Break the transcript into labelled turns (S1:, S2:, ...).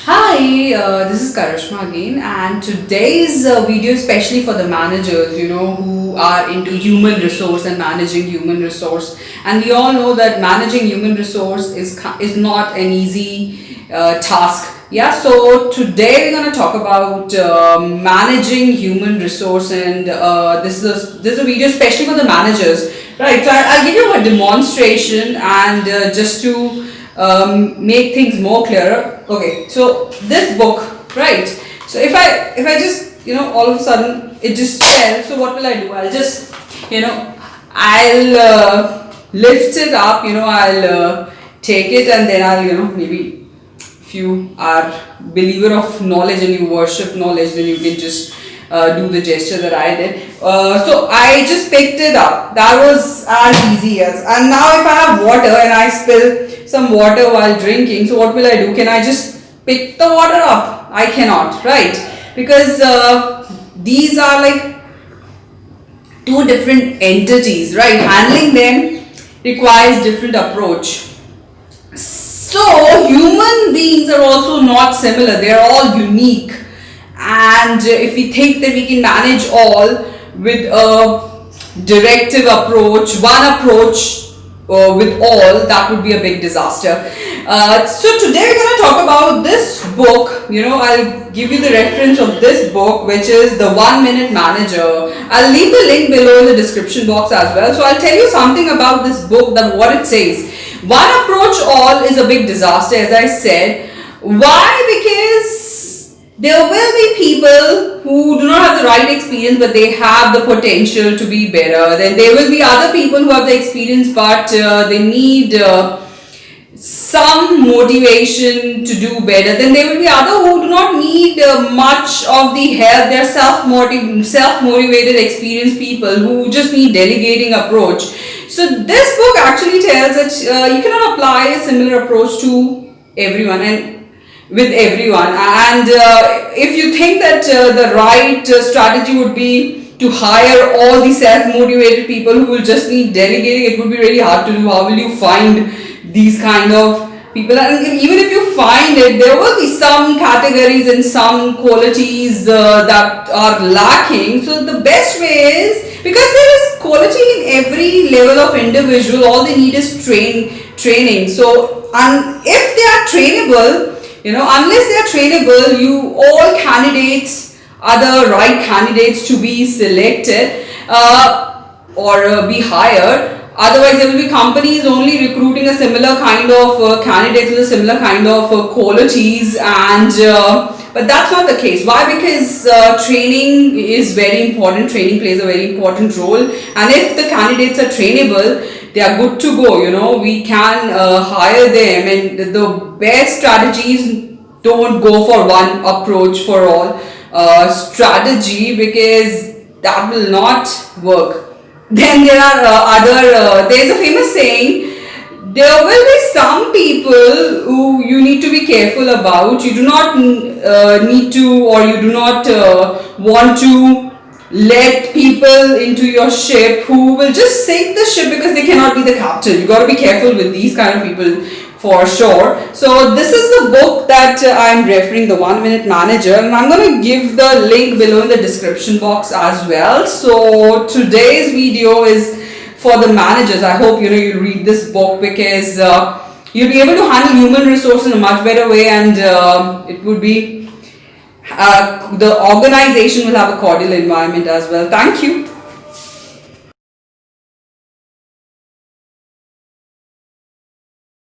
S1: Hi, this is Karishma again, and today's video is especially for the managers, who are into human resource and managing human resource. And we all know that managing human resource is not an easy task. Yeah, so today we're going to talk about managing human resource, and this is a video especially for the managers, right? So I'll give you a demonstration and just to make things more clearer. Okay, so this book, right? So if I just all of a sudden it just fell. So what will I do? I'll just I'll lift it up. I'll take it, and then I'll maybe if you are believer of knowledge and you worship knowledge, then you can just do the gesture that I did. So I just picked it up. That was as easy as. And now if I have water and I spill some water while drinking, so what will I do? Can I just pick the water up? I cannot, right? Because these are like two different entities, right? Handling them requires different approach. So human beings are also not similar. They are all unique. And if we think that we can manage all with a directive approach, one approach with all, that would be a big disaster. So today we're going to talk about this book. I'll give you the reference of this book, which is The 1 Minute Manager. I'll leave the link below in the description box as well. So I'll tell you something about this book, that what it says. One approach all is a big disaster, as I said. Why? Because there will be people who do not have the right experience, but they have the potential to be better. Then there will be other people who have the experience, but they need some motivation to do better. Then there will be other who do not need much of the help. They are self-motivated, experienced people who just need delegating approach. So this book actually tells that you cannot apply a similar approach to everyone and with everyone. And if you think that the right strategy would be to hire all the self-motivated people who will just need delegating, it would be really hard to do. How will you find these kind of people? And even if you find it, there will be some categories and some qualities that are lacking. So the best way is, because there is quality in every level of individual, all they need is training. So and if they are trainable, unless they are trainable, all candidates are the right candidates to be selected or be hired. Otherwise, there will be companies only recruiting a similar kind of candidates with a similar kind of qualities, and but that's not the case. Why? Because training is very important. Training plays a very important role, and if the candidates are trainable, they are good to go. We can hire them, and the best strategies don't go for one approach for all strategy, because that will not work. Then there are there's a famous saying, there will be some people who you need to be careful about. You do not need to, or you do not want to let people into your ship who will just sink the ship because they cannot be the captain. You got to be careful with these kind of people for sure. So this is the book that I'm referring, The 1 Minute Manager, and I'm going to give the link below in the description box as well. So today's video is for the managers. I hope you read this book, because you'll be able to handle human resource in a much better way, and it would be the organization will have a cordial environment as well. Thank you.